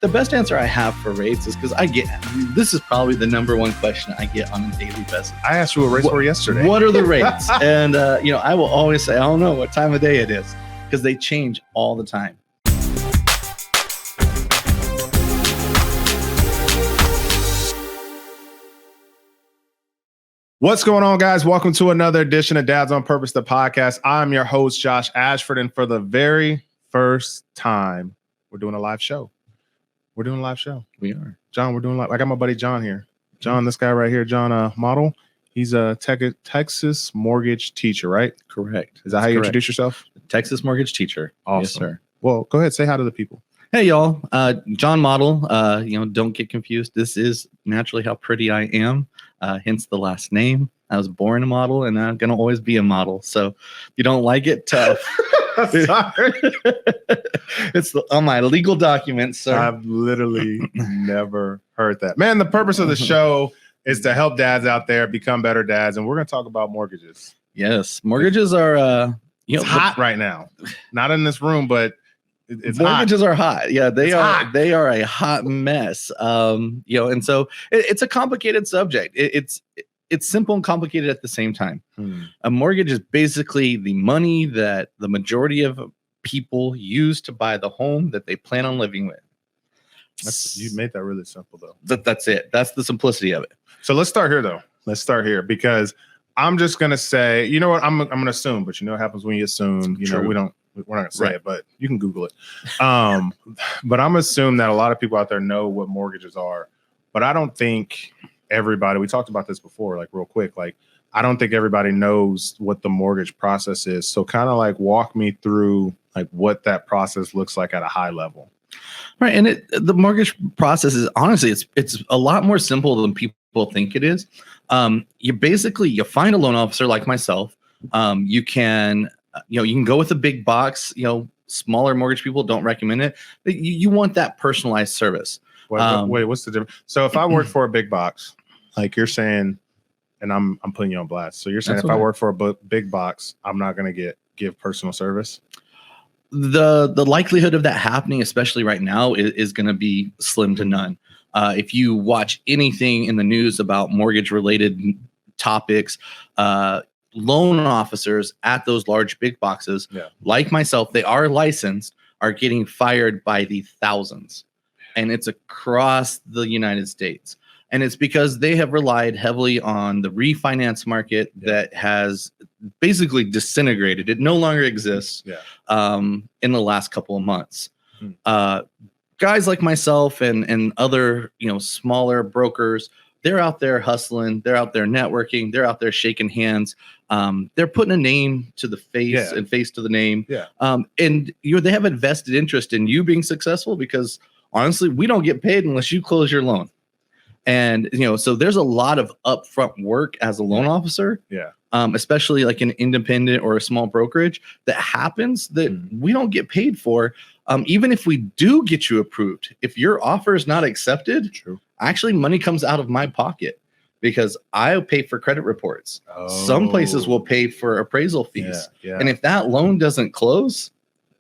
The best answer I have for rates is because this is probably the number one question I get on a daily basis. I asked you what rates were yesterday. What are the rates? And, I will always say, I don't know what time of day it is because they change all the time. What's going on, guys? Welcome to another edition of Dads on Purpose, the podcast. I'm your host, Josh Ashford, and for the very first time, we're doing a live show. We are. John, we're doing live. I got my buddy Jon here. Jon, this guy right here, Jon Madl. He's a Texas mortgage teacher, right? Correct. Is that how you introduce yourself? Texas mortgage teacher. Awesome. Yes, sir. Well, go ahead. Say hi to the people. Hey, y'all. Jon Madl. Don't get confused. This is naturally how pretty I am. Hence the last name. I was born a model, and I'm going to always be a model. So if you don't like it, tough. Sorry. It's on my legal documents, sir. I've literally never heard that. Man, the purpose of the show is to help dads out there become better dads, and we're going to talk about mortgages. Yes, mortgages are it's hot right now. Not in this room, but it's mortgages hot. are hot. Yeah, they are. Hot. They are a hot mess. And so it's a complicated subject. It's simple and complicated at the same time. A mortgage is basically the money that the majority of people use to buy the home that they plan on living with. You made that really simple, though. That's it. That's the simplicity of it. So let's start here, though. Let's start here because I'm just gonna say, you know what? I'm gonna assume, but you know what happens when you assume. We're not gonna say it, but you can Google it. But I'm assuming that a lot of people out there know what mortgages are, but I don't think everybody. We talked about this before, like real quick. Like I don't think everybody knows what the mortgage process is. So kind of like walk me through like what that process looks like at a high level. Right, and the mortgage process is honestly it's a lot more simple than people think it is. You find a loan officer like myself. You can go with a big box. Smaller mortgage people don't recommend it. You want that personalized service. Wait, what's the difference? So if I work for a big box, like you're saying, and I'm putting you on blast. So you're saying if I work for a big box, I'm not going to give personal service? The likelihood of that happening, especially right now, is going to be slim to none. If you watch anything in the news about mortgage related topics, loan officers at those large big boxes, like myself, they are licensed, are getting fired by the thousands. And it's across the United States. And it's because they have relied heavily on the refinance market that has basically disintegrated. It no longer exists in the last couple of months. Guys like myself and other smaller brokers, they're out there hustling. They're out there networking. They're out there shaking hands. They're putting a name to the face and face to the name. And they have a vested interest in you being successful because honestly, we don't get paid unless you close your loan. And, so there's a lot of upfront work as a loan officer, especially like an independent or a small brokerage that happens that we don't get paid for. Even if we do get you approved, if your offer is not accepted, actually money comes out of my pocket because I pay for credit reports. Some places will pay for appraisal fees. And if that loan doesn't close,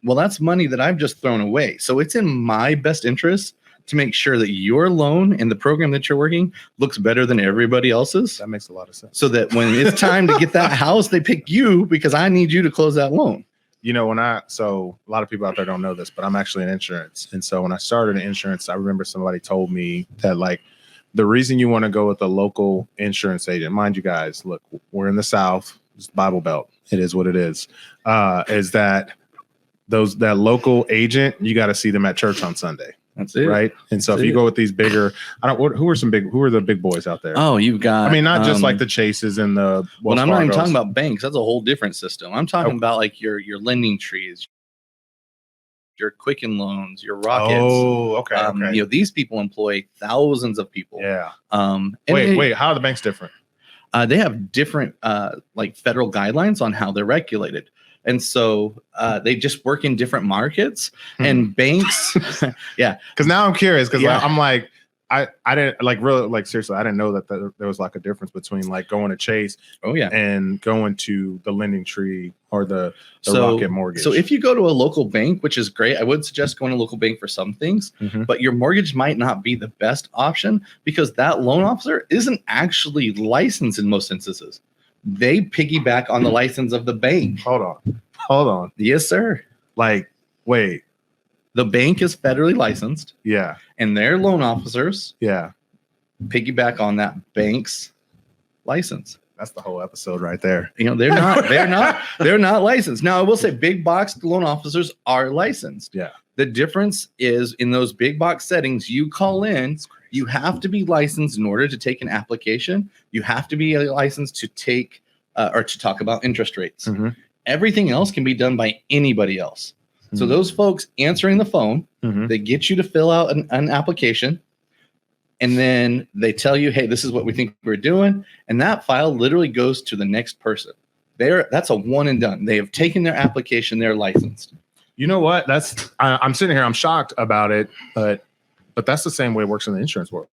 well, that's money that I've just thrown away. So it's in my best interest to make sure that your loan and the program that you're working looks better than everybody else's. That makes a lot of sense. So that when it's time to get that house, they pick you because I need you to close that loan. So a lot of people out there don't know this, but I'm actually in insurance. And so when I started in insurance, I remember somebody told me that like the reason you want to go with a local insurance agent, mind you guys, look, we're in the South, it's Bible Belt. It is what it is that that local agent, you got to see them at church on Sunday. That's it. Right. And so if you go with these bigger, who are the big boys out there? Oh, you've got, not just like the Chases and the, well, I'm not even talking about banks. That's a whole different system. I'm talking about like your lending trees, your Quicken Loans, your Rockets. Oh, okay. These people employ thousands of people. Yeah. Wait, how are the banks different? They have different like federal guidelines on how they're regulated. And so they just work in different markets and banks. Because now I'm curious because I'm like, I didn't like really like seriously. I didn't know that there was like a difference between like going to Chase, and going to the Lending Tree or the Rocket Mortgage. So if you go to a local bank, which is great, I would suggest going to a local bank for some things, but your mortgage might not be the best option because that loan officer isn't actually licensed in most instances. They piggyback on the license of the bank. Hold on. Yes, sir. Like, wait. The bank is federally licensed. Yeah. And their loan officers piggyback on that bank's license. That's the whole episode right there. You know, they're not licensed. Now, I will say big box loan officers are licensed. Yeah. The difference is in those big box settings, you call in, you have to be licensed in order to take an application. You have to be licensed to take or to talk about interest rates. Everything else can be done by anybody else. So those folks answering the phone, they get you to fill out an application, and then they tell you, hey, this is what we think we're doing. And that file literally goes to the next person. That's a one and done. They have taken their application, they're licensed. You know what? I'm sitting here, I'm shocked about it, but that's the same way it works in the insurance world.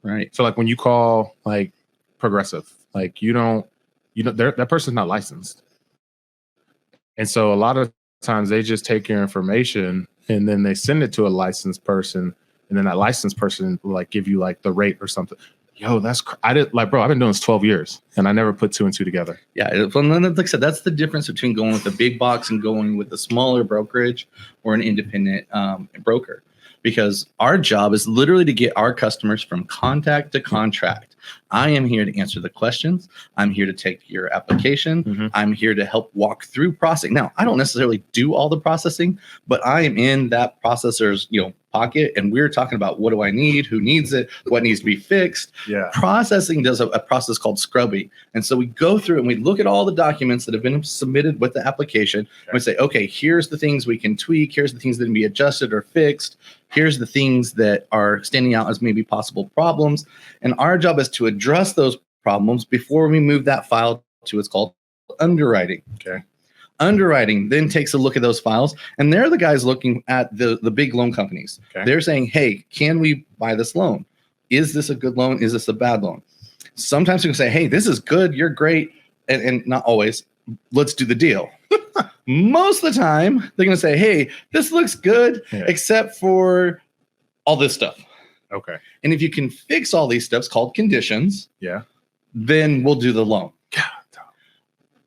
Right. So like when you call like Progressive, like that person's not licensed. And so a lot of times they just take your information and then they send it to a licensed person, and then that licensed person will like give you like the rate or something. Yo, I've been doing this 12 years and I never put two and two together. Yeah. Well, like I said, that's the difference between going with a big box and going with a smaller brokerage or an independent broker, because our job is literally to get our customers from contact to contract. I am here to answer the questions. I'm here to take your application. I'm here to help walk through processing. Now, I don't necessarily do all the processing, but I am in that processor's, pocket, and we're talking about what do I need, who needs it, what needs to be fixed. Yeah. Processing does a process called scrubbing. And so we go through and we look at all the documents that have been submitted with the application. And we say, okay, here's the things we can tweak. Here's the things that can be adjusted or fixed. Here's the things that are standing out as maybe possible problems. And our job is to address those problems before we move that file to what's called underwriting. Okay. Underwriting then takes a look at those files, and they're the guys looking at the big loan companies. Okay. They're saying, hey, can we buy this loan? Is this a good loan? Is this a bad loan? Sometimes we can say, hey, this is good. You're great. And not always. Let's do the deal. Most of the time, they're going to say, hey, this looks good, except for all this stuff. Okay. And if you can fix all these stuffs called conditions, then we'll do the loan.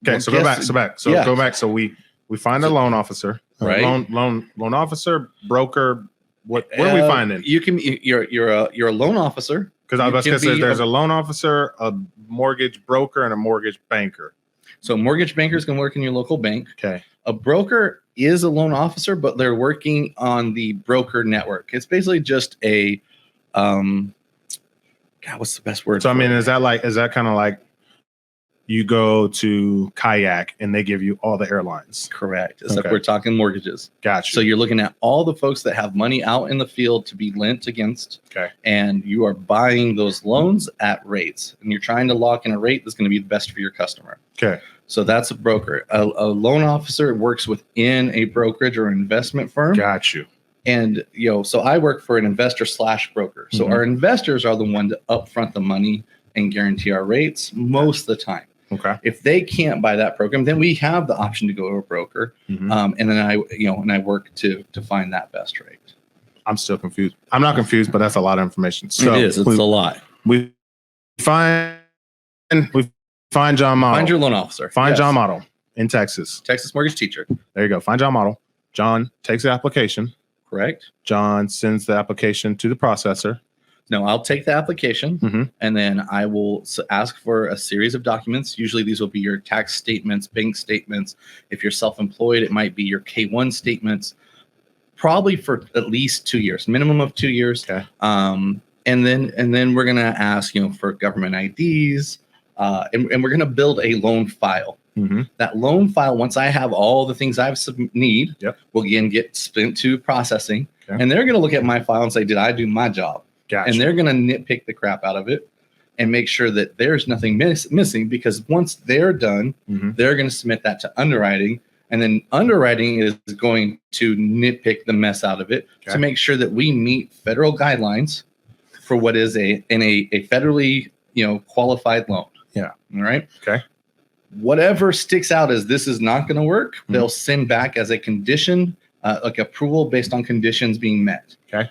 Okay, so go back. Go back. So we find a loan officer, right? Loan officer, broker. Where do we find it? You're a loan officer. Because I was going to say there's a loan officer, a mortgage broker, and a mortgage banker. So mortgage bankers can work in your local bank. Okay. A broker is a loan officer, but they're working on the broker network. It's basically just a what's the best word? So I mean, is that kind of like you go to Kayak and they give you all the airlines? Correct. Except we're talking mortgages. Gotcha. So you're looking at all the folks that have money out in the field to be lent against. Okay. And you are buying those loans at rates, and you're trying to lock in a rate that's going to be the best for your customer. Okay. So that's a broker. A loan officer works within a brokerage or investment firm. Got you. And, so I work for an investor / broker. So our investors are the one to upfront the money and guarantee our rates most of the time. Okay. If they can't buy that program, then we have the option to go to a broker. And then I work to find that best rate. I'm still confused. I'm not confused, but that's a lot of information. So it is. It's a lot. We find Jon Madl. Find your loan officer. Jon Madl in Texas. Texas mortgage teacher. There you go. Find Jon Madl. John takes the application. Correct. John sends the application to the processor. No, I'll take the application and then I will ask for a series of documents. Usually these will be your tax statements, bank statements. If you're self-employed, it might be your K-1 statements, probably for at least 2 years, minimum of 2 years. Okay. And then we're going to ask, for government IDs, and we're going to build a loan file. That loan file, once I have all the things I need, will again get spent to processing. Okay. And they're going to look at my file and say, did I do my job? Gotcha. And they're going to nitpick the crap out of it and make sure that there's nothing missing, because once they're done, they're going to submit that to underwriting. And then underwriting is going to nitpick the mess out of it to make sure that we meet federal guidelines for what is a federally qualified loan. Yeah. All right. Okay. Whatever sticks out as this is not going to work, they'll send back as a condition, like approval based on conditions being met. Okay.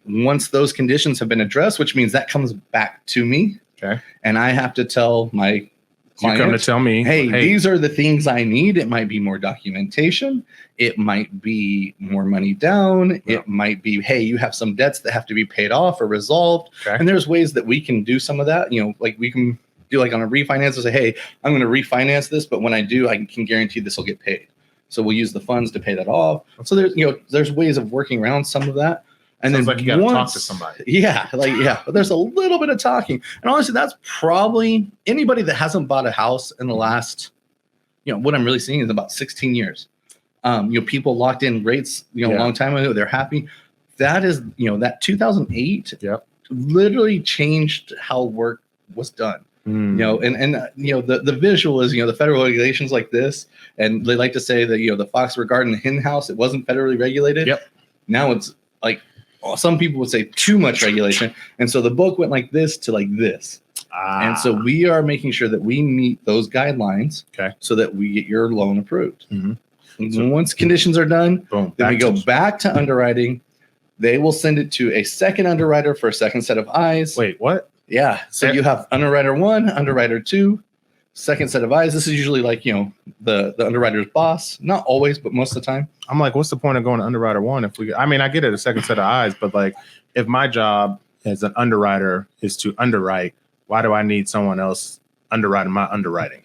Once those conditions have been addressed, which means that comes back to me. Okay. And I have to tell my client, you come to tell me, hey, these are the things I need. It might be more documentation. It might be more money down. Yeah. It might be, hey, you have some debts that have to be paid off or resolved. Okay. And there's ways that we can do some of that. Like we can do like on a refinance and say, hey, I'm going to refinance this, but when I do, I can guarantee this will get paid. So we'll use the funds to pay that off. So there's ways of working around some of that. And sounds then like you got to talk to somebody. Yeah, but there's a little bit of talking. And honestly, that's probably anybody that hasn't bought a house in the last, what I'm really seeing is about 16 years. People locked in rates, a long time ago. They're happy. That is, that 2008 literally changed how work was done. The visual is, the federal regulations like this. And they like to say that, the Fox River Garden, the hen house, it wasn't federally regulated. Yep. Now it's like, some people would say too much regulation. And so the book went like this to like this. And so we are making sure that we meet those guidelines so that we get your loan approved. So once conditions are done, boom, then we go back to underwriting. They will send it to a second underwriter for a second set of eyes. Wait, what? Yeah. So you have underwriter 1, underwriter 2, second set of eyes. This is usually like, the underwriter's boss. Not always, but most of the time. I'm like, what's the point of going to underwriter 1 I get it, a second set of eyes, but like if my job as an underwriter is to underwrite, why do I need someone else underwriting my underwriting?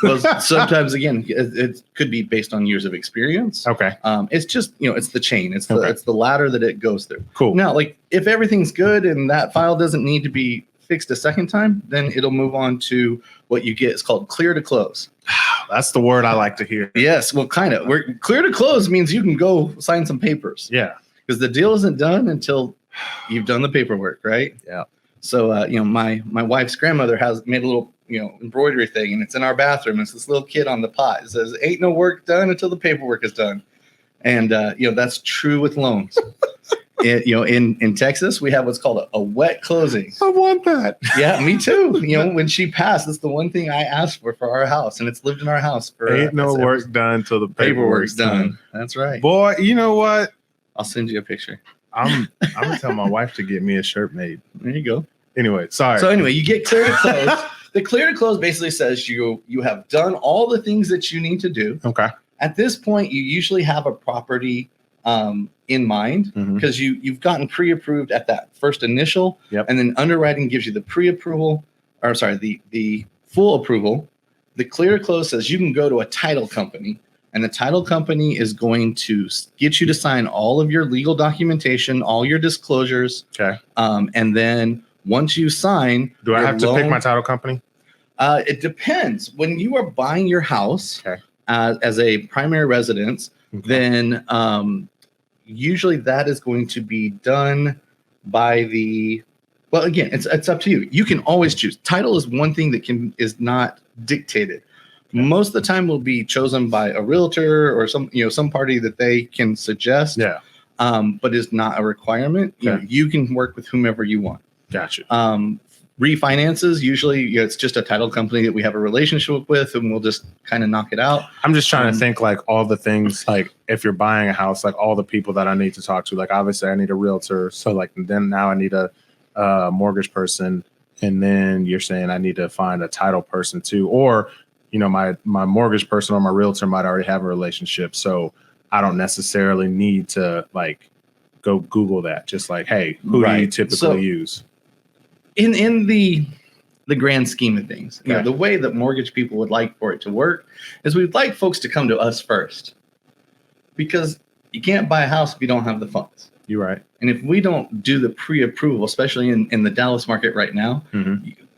Well, sometimes again, it could be based on years of experience. Okay. It's just, it's the chain. It's the ladder that it goes through. Cool. Now, like if everything's good and that file doesn't need to be fixed a second time, then it'll move on to what you get. It's called clear to close. That's the word I like to hear. Yes. Well, kind of. Clear to close means you can go sign some papers. Yeah. Because the deal isn't done until you've done the paperwork, right? Yeah. So, my wife's grandmother has made a little, embroidery thing, and it's in our bathroom. It's this little kid on the pot. It says, "Ain't no work done until the paperwork is done," and that's true with loans. In Texas, we have what's called a wet closing. I want that. Yeah, me too. When she passed, that's the one thing I asked for our house, and it's lived in our house for. Ain't no work done till the paperwork's done. That's right. Boy, you know what? I'll send you a picture. I'm gonna tell my wife to get me a shirt made. There you go. Anyway, sorry. So anyway, you get clear to close. The clear to close basically says you have done all the things that you need to do. Okay. At this point, you usually have a property in mind because you've gotten pre-approved at that first initial, and then underwriting gives you the pre-approval, or sorry, the full approval. The clear to close says you can go to a title company, and the title company is going to get you to sign all of your legal documentation, all your disclosures. Okay. And then once you sign, do I have to pick my title company? It depends. When you are buying your house as a primary residence, then usually that is going to be done by well, again, it's up to you. You can always choose. Title is one thing that is not dictated. Most of the time will be chosen by a realtor or some party that they can suggest. Yeah. But is not a requirement. You can work with whomever you want. Gotcha. Refinances, usually it's just a title company that we have a relationship with, and we'll just kind of knock it out. I'm just trying to think like all the things, like if you're buying a house, like all the people that I need to talk to. Like obviously I need a realtor, so like then now I need a mortgage person, and then you're saying I need to find a title person too, or my mortgage person or my realtor might already have a relationship, so I don't necessarily need to like go Google that. Just like, hey, who do you typically use? In the grand scheme of things, the way that mortgage people would like for it to work is we'd like folks to come to us first, because you can't buy a house if you don't have the funds. You're right. And if we don't do the pre-approval, especially in the Dallas market right now,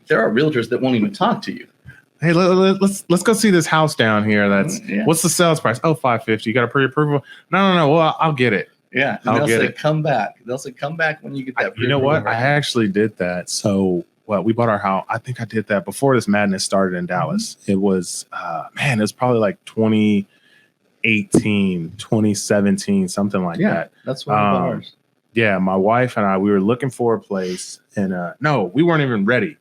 there are realtors that won't even talk to you. Hey, let's go see this house down here. What's the sales price? Oh, $550. You got a pre-approval? No. Well, I'll get it. Yeah, and they'll say come back. They'll say come back when you get that. You know what? I actually did that. So, we bought our house. I think I did that before this madness started in Dallas. It was, it was probably like 2018, 2017, something like that. That's one of ours. Yeah, my wife and I, we were looking for a place, and no, we weren't even ready.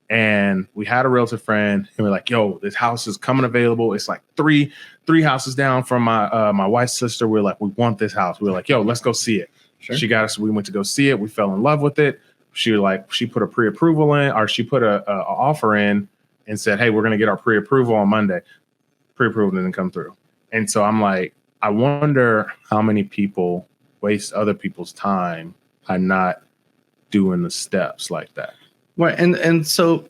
And we had a realtor friend, and we're like, "Yo, this house is coming available. It's like three houses down from my wife's sister." We're like, "We want this house." We were like, "Yo, let's go see it." Sure. She got us. We went to go see it. We fell in love with it. She put a pre-approval in, or she put a offer in, and said, "Hey, we're gonna get our pre-approval on Monday." Pre-approval didn't come through, and so I'm like, I wonder how many people waste other people's time by not doing the steps like that. Right. And so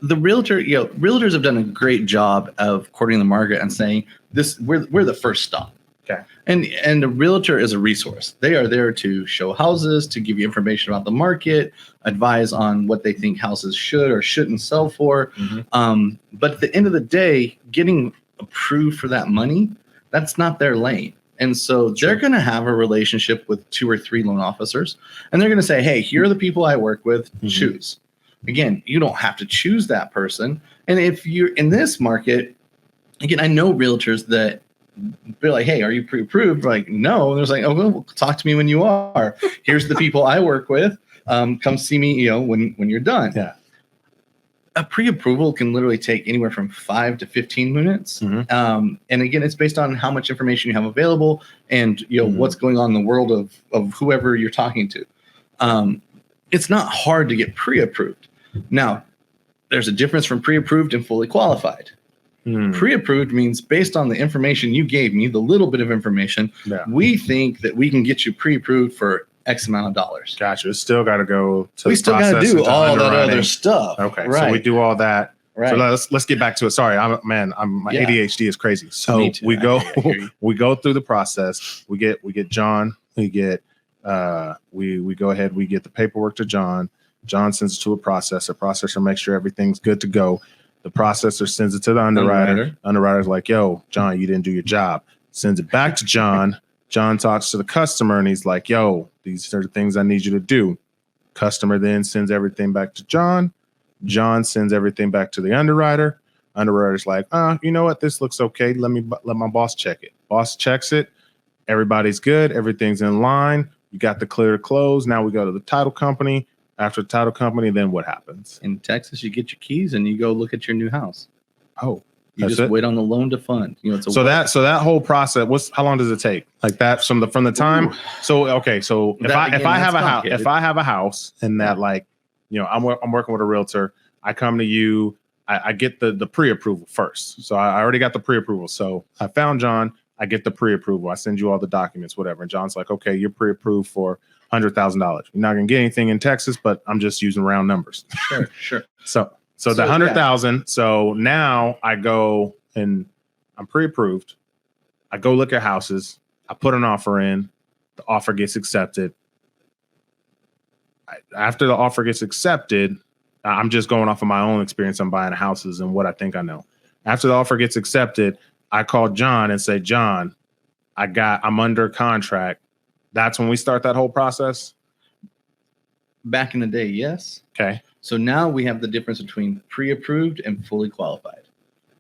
the realtors have done a great job of courting the market and saying this, we're the first stop. Okay. And the realtor is a resource. They are there to show houses, to give you information about the market, advise on what they think houses should or shouldn't sell for. But at the end of the day, getting approved for that money, that's not their lane. And so they're going to have a relationship with 2 or 3 loan officers, and they're going to say, "Hey, here are the people I work with. Choose." Again, you don't have to choose that person. And if you're in this market, again, I know realtors that be like, "Hey, are you pre-approved?" Like, no. And there's like, "Oh, well, talk to me when you are. Here's the people I work with. Come see me, when you're done." Yeah. A pre-approval can literally take anywhere from 5 to 15 minutes. And again, it's based on how much information you have available and what's going on in the world of whoever you're talking to. It's not hard to get pre-approved. Now, there's a difference from pre-approved and fully qualified. Pre-approved means based on the information you gave me, the little bit of information, we think that we can get you pre-approved for X amount of dollars. Gotcha. It's still got to go to. We still got to do all that other stuff. Okay, right. So we do all that. Right. So let's get back to it. Sorry, my ADHD is crazy. So Me too. we go through the process. We get John. We get we go ahead. We get the paperwork to John. John sends it to a processor. Processor makes sure everything's good to go. The processor sends it to the underwriter. Underwriter's like, "Yo, John, you didn't do your job." Sends it back to John. John talks to the customer and he's like, "Yo, these are the things I need you to do." Customer then sends everything back to John. John sends everything back to the underwriter. Underwriter's like, "You know what? This looks okay. Let my boss check it." Boss checks it. Everybody's good. Everything's in line. You got the clear to close. Now we go to the title company. After the title company, then what happens? In Texas, you get your keys and you go look at your new house. Oh. You just wait on the loan to fund. So that whole process, how long does it take? Like that from the time. Ooh. So okay, so if I have a house and that I'm working with a realtor, I come to you, I get the pre-approval first. So I already got the pre-approval. So I found John, I get the pre-approval. I send you all the documents, whatever. And John's like, "Okay, you're pre-approved for $100,000. You're not gonna get anything in Texas, but I'm just using round numbers." Sure. So the 100,000. Yeah. So now I go and I'm pre-approved. I go look at houses. I put an offer in. The offer gets accepted. After the offer gets accepted, I'm just going off of my own experience. I'm buying houses and what I think I know. After the offer gets accepted, I call John and say, "John, I'm under contract." That's when we start that whole process. Back in the day, yes. Okay. So now we have the difference between pre-approved and fully qualified.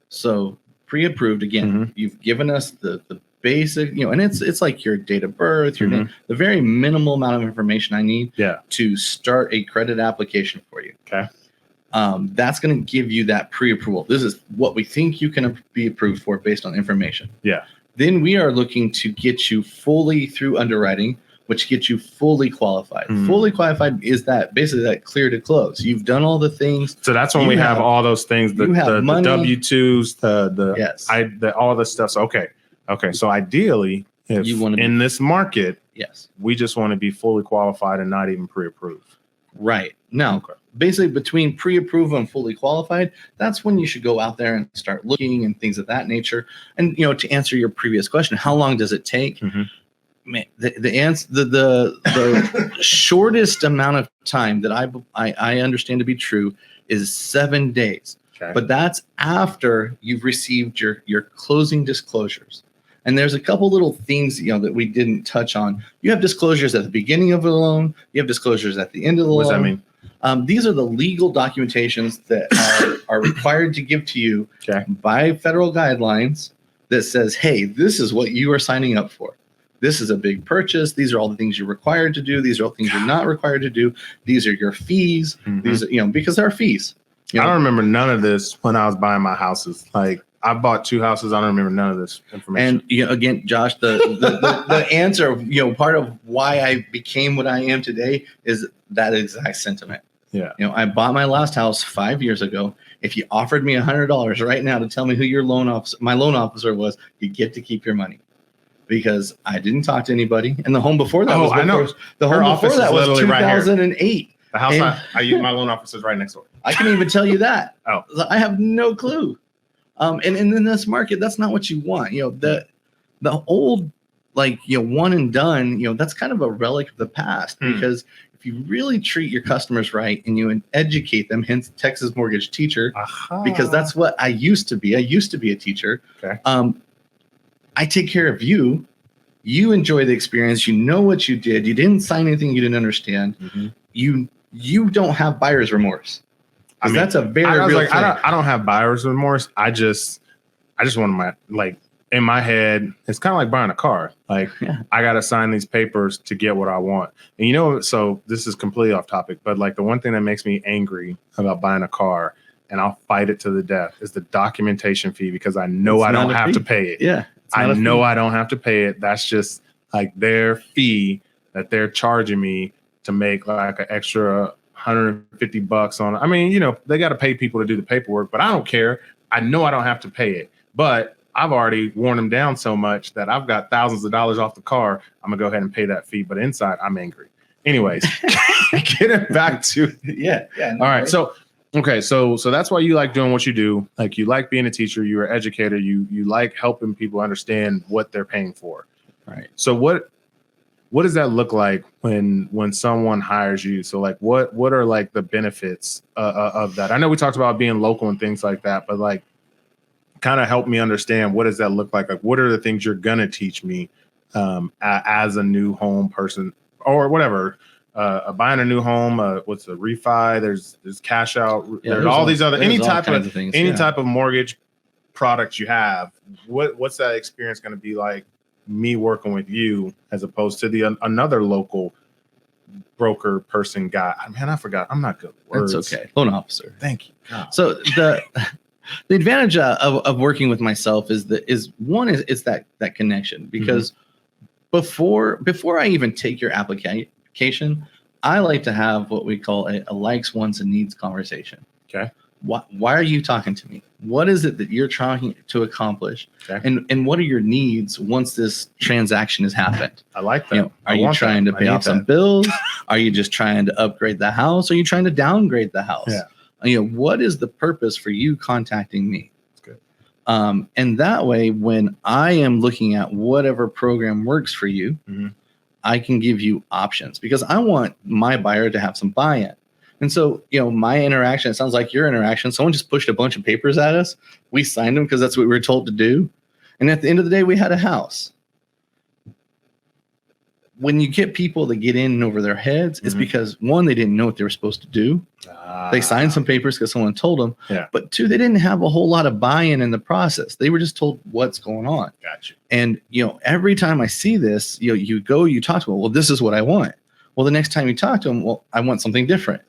So pre-approved, again, you've given us the basic, and it's like your date of birth, your name, the very minimal amount of information I need to start a credit application for you. Okay. That's going to give you that pre-approval. This is what we think you can be approved for based on information. Yeah. Then we are looking to get you fully through underwriting, which gets you fully qualified. Fully qualified is that basically that clear to close. You've done all the things. So that's when we have all those things, the W-2s, all this stuff. So, okay. So ideally, if you want to in this market, we just want to be fully qualified and not even pre-approved. Right. Now, basically between pre-approval and fully qualified, that's when you should go out there and start looking and things of that nature. And, to answer your previous question, how long does it take? Man, the answer, the shortest amount of time that I understand to be true is 7 days. Okay. But that's after you've received your closing disclosures. And there's a couple little things that we didn't touch on. You have disclosures at the beginning of the loan. You have disclosures at the end of the loan. What does that mean? These are the legal documentations that are required to give to you by federal guidelines that says, "Hey, this is what you are signing up for." this is a big purchase. These are all the things you're required to do. These are all things you're not required to do. These are your fees. These are, because there are fees. I don't remember none of this when I was buying my houses. Like, I bought 2 houses. I don't remember none of this information. And again, Josh, the answer, part of why I became what I am today is that exact sentiment. Yeah. I bought my last house 5 years ago. If you offered me $100 right now to tell me who my loan officer was, you get to keep your money. Because I didn't talk to anybody, and the home before that was I know. The home before that was 2008. The house I use, my loan officer is right next door. I can even tell you that. Oh, I have no clue. And in this market, that's not what you want. The old one and done. That's kind of a relic of the past because if you really treat your customers right and you educate them, hence Texas Mortgage Teacher, because that's what I used to be. I used to be a teacher. Okay. I take care of you. You enjoy the experience. You know what you did. You didn't sign anything you didn't understand. You don't have buyer's remorse. I mean, that's a very real thing. I don't have buyer's remorse. I just want in my head, it's kind of like buying a car. I got to sign these papers to get what I want. And so this is completely off topic, but the one thing that makes me angry about buying a car, and I'll fight it to the death, is the documentation fee, because I know I don't have to pay it. Yeah. I know I don't have to pay it. That's just their fee that they're charging me to make an extra $150 on. I mean, they got to pay people to do the paperwork, but I don't care. I know I don't have to pay it, but I've already worn them down so much that I've got thousands of dollars off the car. I'm gonna go ahead and pay that fee, but inside I'm angry. Anyways, getting back to all right. So okay, so that's why you like doing what you do. You like being a teacher. You're an educator. You like helping people understand what they're paying for. Right. So what does that look like when someone hires you? So what are the benefits of that? I know we talked about being local and things like that, but kind of help me understand, what does that look like? What are the things you're gonna teach me as a new home person or whatever? Buying a new home, what's a refi? There's cash out. There's all these other any type of mortgage products you have. What's that experience going to be like? Me working with you as opposed to another local broker person guy. Man, I forgot. I'm not good with words. That's okay. Loan officer. Thank you. God. So the advantage of working with myself is that connection, because before I even take your application, I like to have what we call a likes, wants, and needs conversation. Okay. Why are you talking to me? What is it that you're trying to accomplish? Okay. And what are your needs once this transaction has happened? I like that. Are you trying to pay off some bills? Are you just trying to upgrade the house? Are you trying to downgrade the house? Yeah. What is the purpose for you contacting me? That's good. And that way, when I am looking at whatever program works for you, I can give you options, because I want my buyer to have some buy-in. And so, my interaction, it sounds like your interaction, someone just pushed a bunch of papers at us. We signed them because that's what we were told to do. And at the end of the day, we had a house. When you get people that get in over their heads, it's because, one, they didn't know what they were supposed to do. They signed some papers because someone told them. Yeah. But two, they didn't have a whole lot of buy-in in the process. They were just told what's going on. Gotcha. And, every time I see this, you talk to them. Well, this is what I want. Well, the next time you talk to them, well, I want something different.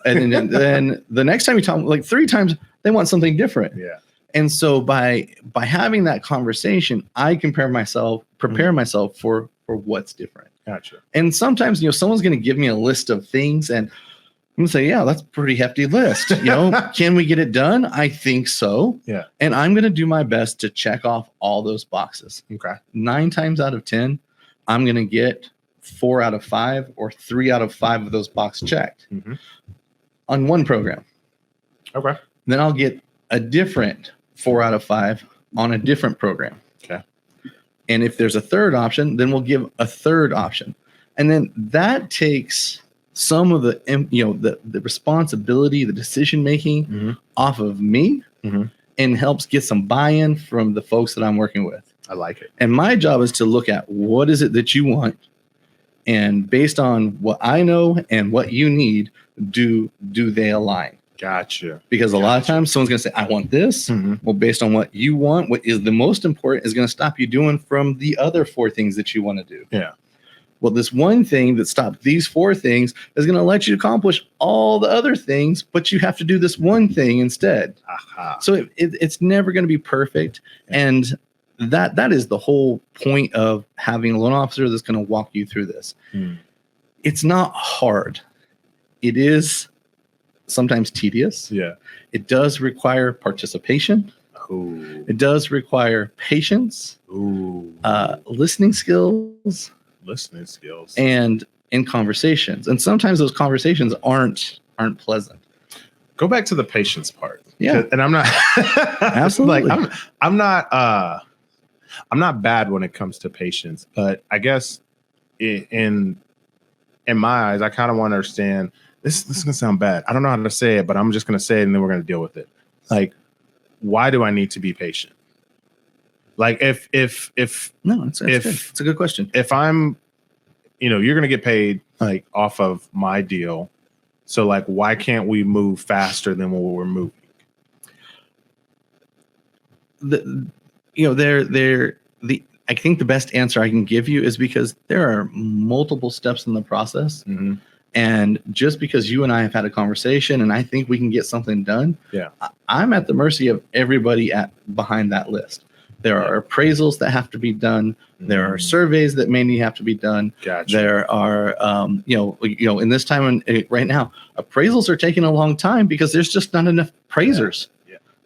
And then the next time you talk, 3 times, they want something different. Yeah. And so by having that conversation, I prepare myself for what's different. Gotcha. And sometimes, someone's going to give me a list of things, and I'm going to say, yeah, that's a pretty hefty list. Can we get it done? I think so. Yeah. And I'm going to do my best to check off all those boxes. Okay. 9 times out of 10, I'm going to get 4 out of 5 or 3 out of 5 of those boxes checked on one program. Okay. Then I'll get a different 4 out of 5 on a different program. Okay. And if there's a third option, then we'll give a third option. And then that takes some of the, the responsibility, the decision making off of me, and helps get some buy-in from the folks that I'm working with. I like it. And my job is to look at what is it that you want, and based on what I know and what you need, do they align? Gotcha. Because a lot of times someone's going to say, I want this. Well, based on what you want, what is the most important is going to stop you doing from the other 4 things that you want to do. Yeah. Well, this one thing that stops these 4 things is going to let you accomplish all the other things, but you have to do this one thing instead. So it's never going to be perfect. And that is the whole point of having a loan officer that's going to walk you through this. It's not hard. It is sometimes tedious. Yeah. It does require participation. Ooh. It does require patience. Ooh. Listening skills. And in conversations. And sometimes those conversations aren't pleasant. Go back to the patience part. Yeah. And I'm not absolutely like I'm not bad when it comes to patience, but I guess in my eyes, I kind of want to understand this is gonna sound bad. I don't know how to say it, but I'm just gonna say it and then we're gonna deal with it. Like, why do I need to be patient? Like if no, it's a good question. If I'm, you're gonna get paid like off of my deal, so like why can't we move faster than what we're moving? I think the best answer I can give you is because there are multiple steps in the process. And just because you and I have had a conversation and I think we can get something done, I'm at the mercy of everybody behind that list. There are appraisals that have to be done. There are surveys that may have to be done. Gotcha. There are, in this time right now, appraisals are taking a long time because there's just not enough appraisers.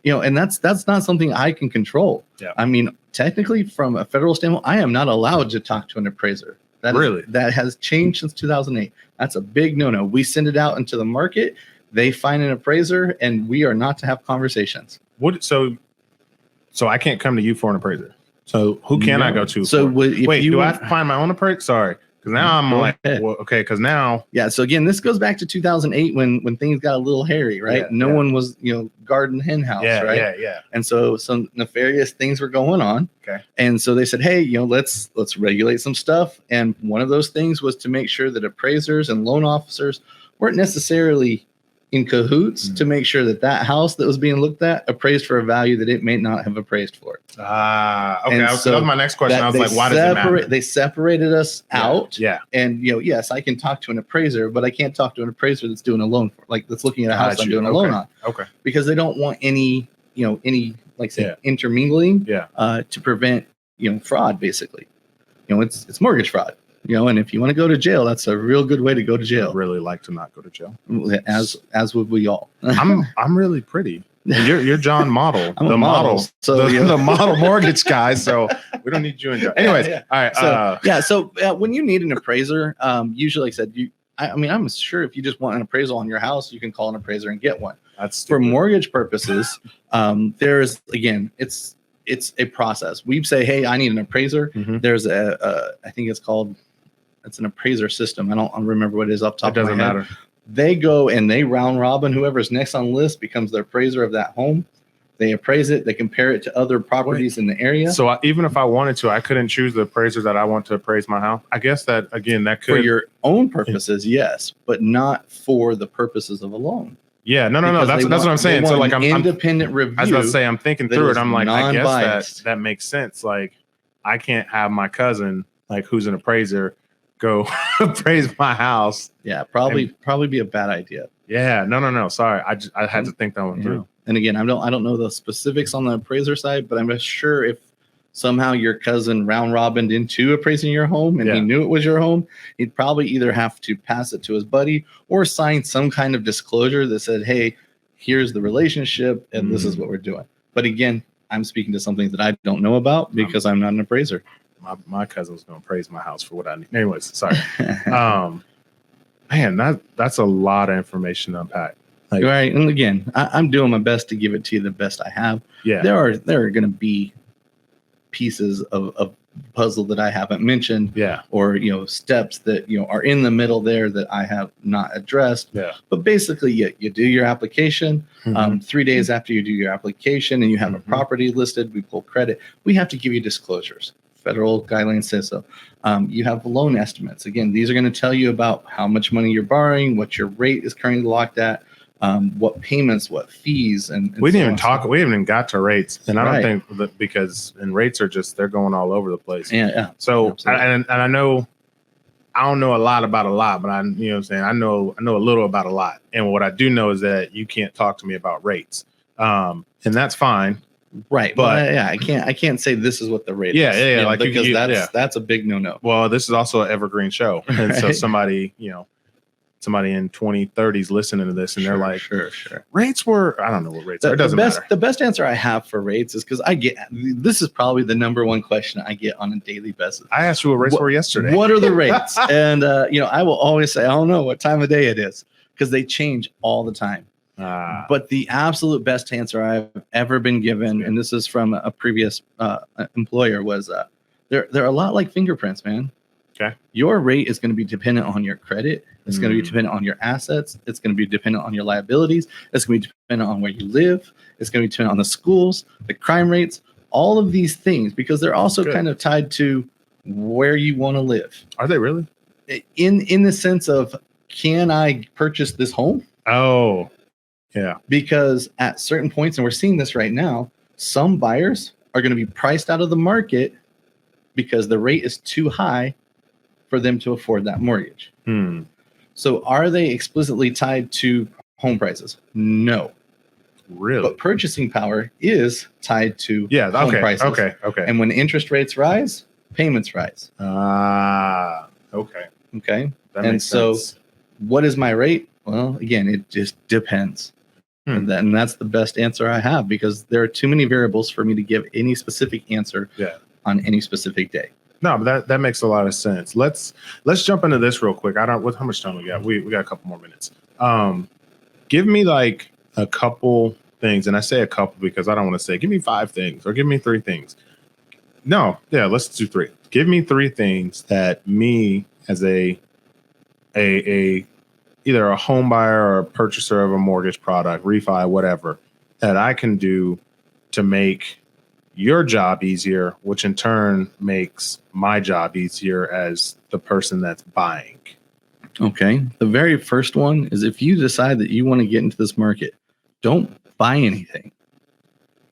And that's not something I can control. I mean, technically, from a federal standpoint, I am not allowed to talk to an appraiser. That has changed since 2008. That's a big no-no. We send it out into the market. They find an appraiser, and we are not to have conversations. So I can't come to you for an appraiser. So who can I go to? So wait, do I have to find my own appraiser? Sorry, because now I'm like, well, okay, because now, So again, this goes back to 2008 when things got a little hairy, right? No one was, guarding the hen house, right? Yeah. And so some nefarious things were going on. Okay. And so they said, hey, let's regulate some stuff. And one of those things was to make sure that appraisers and loan officers weren't necessarily in cahoots to make sure that house that was being looked at appraised for a value that it may not have appraised for. Okay. That was my next question. I was like, why does it matter? They separated us out. Yeah. And, yes, I can talk to an appraiser, but I can't talk to an appraiser that's doing a loan that's looking at a house I'm doing a loan on. Okay. Because they don't want any intermingling to prevent, fraud, basically. It's mortgage fraud. And if you want to go to jail, that's a real good way to go to jail. I'd really like to not go to jail. As would we all. I'm really pretty. And you're Jon Madl, the model. So the model mortgage guy. So we don't need you in jail. Anyways, all right. So when you need an appraiser, usually, like I said, I'm sure if you just want an appraisal on your house, you can call an appraiser and get one. That's stupid. For mortgage purposes. There's it's a process. We say, hey, I need an appraiser. There's I think it's an appraiser system. I don't remember what it is off the top of my head. It doesn't matter. They go and they round robin whoever's next on the list becomes the appraiser of that home. They appraise it. They compare it to other properties in the area. So even if I wanted to, I couldn't choose the appraiser that I want to appraise my house. I guess that could for your own purposes, yes, but not for the purposes of a loan. Yeah, no. That's what I'm saying. So like I'm independent review. I was about to say I'm thinking through it. I'm like, I guess non-biased. that makes sense. Like I can't have my cousin, like who's an appraiser, go appraise my house. Yeah, probably be a bad idea. Yeah, no. Sorry, I had to think that one through. And again, I don't know the specifics on the appraiser side, but I'm sure if somehow your cousin round robined into appraising your home and he knew it was your home, he'd probably either have to pass it to his buddy or sign some kind of disclosure that said, hey, here's the relationship and this is what we're doing. But again, I'm speaking to something that I don't know about because I'm not an appraiser. My cousin was going to appraise my house for what I need. Anyways, sorry. Man, that's a lot of information to unpack. Like, right. And again, I'm doing my best to give it to you the best I have. Yeah. There are going to be pieces of puzzle that I haven't mentioned. Yeah. Or, steps that, are in the middle there that I have not addressed. Yeah. But basically, you do your application. 3 days after you do your application and you have a property listed, we pull credit. We have to give you disclosures. Federal guidelines says so. You have loan estimates. Again, these are going to tell you about how much money you're borrowing, what your rate is currently locked at. what payments, what fees, and we didn't so even on. talk. We haven't even got to rates, and I don't Right. think that because rates are just they're going all over the place. Yeah. So Absolutely. and I know I don't know a lot about a lot, but I what I'm saying I know a little about a lot, and what I do know is that you can't talk to me about rates, and that's fine. Right, but yeah, I can't say this is what the rate Yeah, is. yeah, You know, like because yeah. that's a big no. Well, this is also an evergreen show, and so Right. somebody in 2030s listening to this, and they're like, sure. rates were, I don't know what rates are. It doesn't matter. The best answer I have for rates is because this is probably the number one question I get on a daily basis. I asked you what rates were yesterday. What are the rates? And I will always say I don't know what time of day it is because they change all the time. But the absolute best answer I've ever been given, and this is from a previous employer, was they're a lot like fingerprints, man. Okay. Your rate is going to be dependent on your credit. It's going to be dependent on your assets. It's going to be dependent on your liabilities. It's going to be dependent on where you live. It's going to be dependent on the schools, the crime rates, all of these things, because they're also kind of tied to where you want to live. Are they really? In the sense of, can I purchase this home? Oh, yeah. Because at certain points, and we're seeing this right now, some buyers are going to be priced out of the market because the rate is too high for them to afford that mortgage. So are they explicitly tied to home prices? No. Really? But purchasing power is tied to home prices. Okay. And when interest rates rise, payments rise. Okay. Okay. That makes sense. What is my rate? Well, again, it just depends. And that's the best answer I have, because there are too many variables for me to give any specific answer on any specific day. No, but that makes a lot of sense. Let's jump into this real quick. How much time we got? We got a couple more minutes. Give me like a couple things, and I say a couple because I don't want to say give me 5 things or give me 3 things. No, yeah, let's do 3. Give me 3 things that me as a either a home buyer or a purchaser of a mortgage product, refi, whatever, that I can do to make your job easier, which in turn makes my job easier as the person that's buying. Okay. The very first one is, if you decide that you want to get into this market, don't buy anything.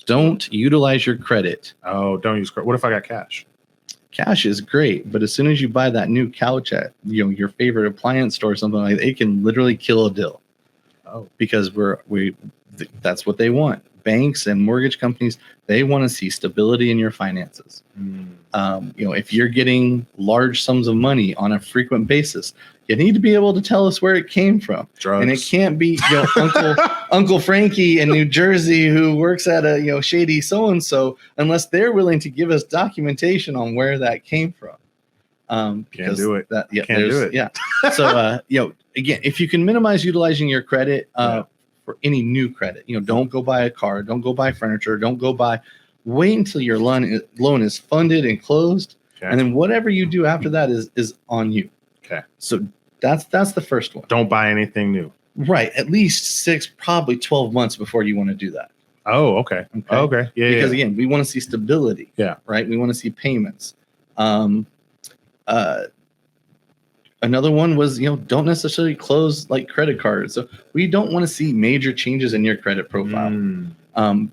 Don't utilize your credit. Oh, don't use credit. What if I got cash? Cash is great, but as soon as you buy that new couch at your favorite appliance store or something like that, it can literally kill a deal. Oh, because that's what they want. Banks and mortgage companies, they want to see stability in your finances. If you're getting large sums of money on a frequent basis, you need to be able to tell us where it came from. Drugs. And it can't be Uncle Frankie in New Jersey who works at a shady so-and-so, unless they're willing to give us documentation on where that came from. Can't do it. Can't do it. Yeah. So again, if you can minimize utilizing your credit for any new credit, don't go buy a car, don't go buy furniture, wait until your loan is funded and closed. Okay. And then whatever you do after that is on you. Okay. So that's the first one. Don't buy anything new. Right. At least 6, probably 12 months before you want to do that. Oh, okay. Okay. Yeah. Because again, we want to see stability. Yeah. Right. We want to see payments. Another one was, don't necessarily close like credit cards. So we don't want to see major changes in your credit profile.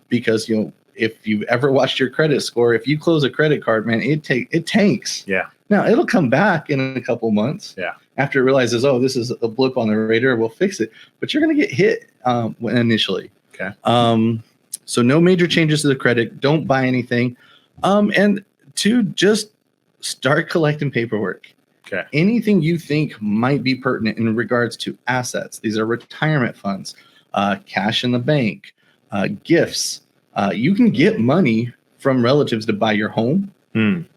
Because, if you've ever watched your credit score, if you close a credit card, man, it tanks. Yeah. Now it'll come back in a couple months. Yeah. After it realizes, oh, this is a blip on the radar, we'll fix it. But you're going to get hit initially. Okay. So no major changes to the credit. Don't buy anything. And 2, just start collecting paperwork. Okay. Anything you think might be pertinent in regards to assets. These are retirement funds, cash in the bank, gifts. You can get money from relatives to buy your home,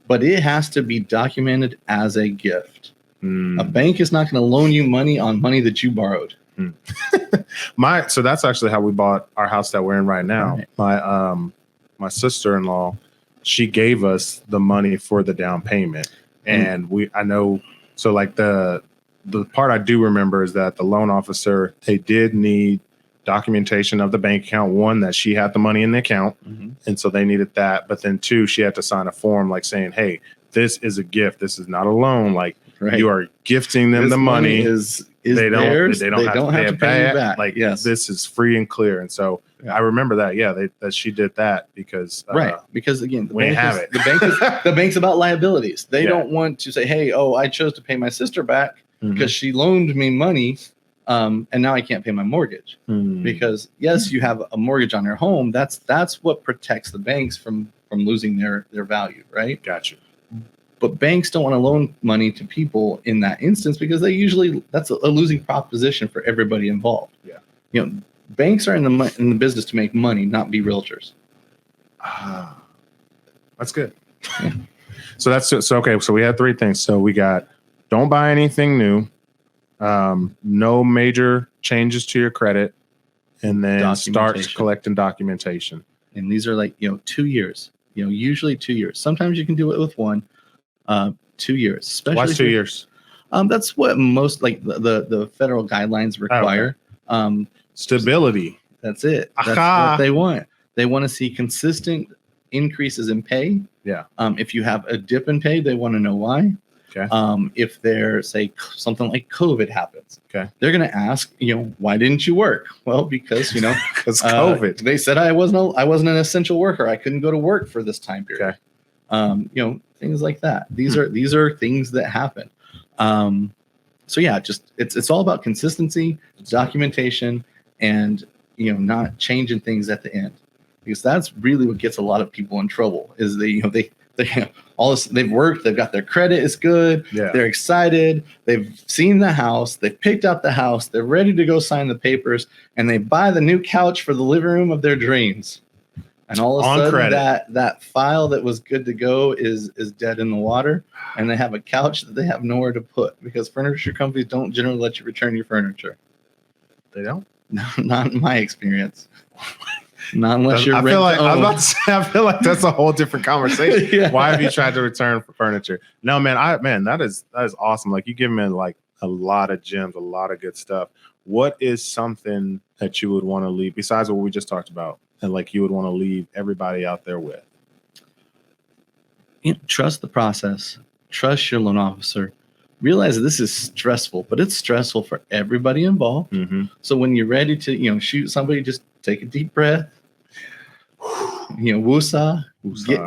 but it has to be documented as a gift. A bank is not going to loan you money on money that you borrowed. So that's actually how we bought our house that we're in right now. Right. My sister-in-law, she gave us the money for the down payment. And I know, so like the part I do remember is that the loan officer, they did need documentation of the bank account. 1, that she had the money in the account. And so they needed that. But then 2, she had to sign a form like saying, hey, this is a gift. This is not a loan. Like Right. You are gifting them the money. Is they theirs. They don't have to pay you back. Like, yes. This is free and clear. And so I remember that. Yeah, that she did that because because again, the bank's about liabilities. They don't want to say, hey, I chose to pay my sister back because she loaned me money, and now I can't pay my mortgage because yes, you have a mortgage on your home. That's what protects the banks from losing their value, right? Gotcha. But banks don't want to loan money to people in that instance because that's a losing proposition for everybody involved. Yeah. Banks are in the business to make money, not be realtors. That's good. Yeah. So okay. So we had 3 things. So we got don't buy anything new, no major changes to your credit, and then start collecting documentation. And these are 2 years. Usually 2 years. Sometimes you can do it with 1. 2 years. Especially why 2 years? That's what most the federal guidelines require. Okay. Stability. That's it. That's what they want. They want to see consistent increases in pay. Yeah. If you have a dip in pay, they want to know why. Okay. If there's something like COVID happens, okay, they're going to ask, why didn't you work? Well, because because COVID. They said I wasn't an essential worker. I couldn't go to work for this time period. Okay. Things like that. These are things that happen. So yeah, just it's all about consistency, documentation, and not changing things at the end, because that's really what gets a lot of people in trouble. Is they all this, they've worked, they've got their credit is good, they're excited, they've seen the house, they've picked out the house, they're ready to go sign the papers, and they buy the new couch for the living room of their dreams. And all of a sudden, that file that was good to go is dead in the water, and they have a couch that they have nowhere to put because furniture companies don't generally let you return your furniture. They don't? No, not in my experience. Not unless you're. I feel like that's a whole different conversation. Yeah. Why have you tried to return furniture? No, man, that is awesome. Like, you give me a lot of gems, a lot of good stuff. What is something that you would want to leave besides what we just talked about? And you would want to leave everybody out there with? Trust the process. Trust your loan officer. Realize that this is stressful, but it's stressful for everybody involved. Mm-hmm. So when you're ready to, shoot somebody, just take a deep breath. Woosah.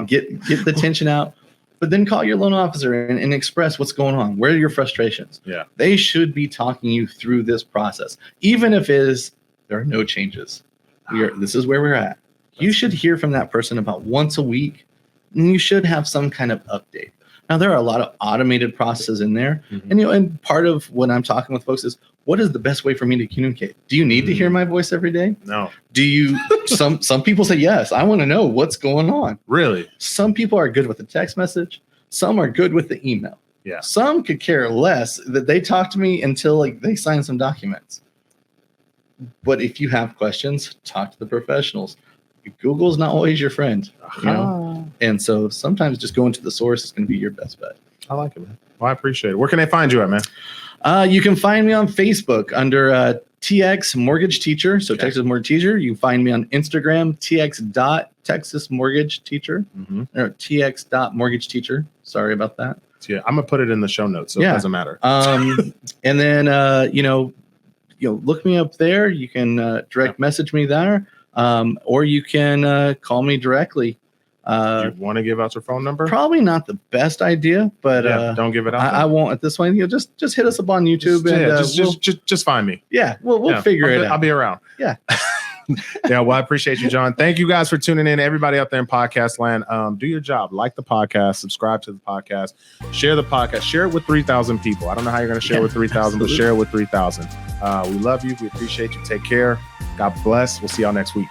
Get the tension out. But then call your loan officer and express what's going on. Where are your frustrations? Yeah. They should be talking you through this process, even if there are no changes. This is where we're at. You should hear from that person about once a week, and you should have some kind of update. Now, there are a lot of automated processes in there, and and part of when I'm talking with folks is, what is the best way for me to communicate? Do you need to hear my voice every day? No. Do you? Some people say yes. I want to know what's going on. Really? Some people are good with the text message. Some are good with the email. Yeah. Some could care less that they talk to me until they sign some documents. But if you have questions, talk to the professionals. Google's not always your friend, And so sometimes just going to the source is going to be your best bet. I like it, man. Well, I appreciate it. Where can they find you at, man? You can find me on Facebook under TX Mortgage Teacher. So Texas Mortgage Teacher. You can find me on Instagram, TX.Texas Mortgage Teacher, or TX.Mortgage Teacher. Sorry about that. Yeah, I'm gonna put it in the show notes, so it doesn't matter. And then look me up there. You can direct message me there, or you can call me directly. Do you want to give out your phone number? Probably not the best idea, but don't give it out. I won't at this point. Just hit us up on YouTube just find me. Yeah, we'll figure it out. I'll be around. Yeah. Yeah, well, I appreciate you, Jon. Thank you guys for tuning in. Everybody out there in podcast land, do your job. Like the podcast, subscribe to the podcast, share the podcast, share it with 3,000 people. I don't know how you're going to share it with 3,000, but share it with 3,000. We love you. We appreciate you. Take care. God bless. We'll see y'all next week.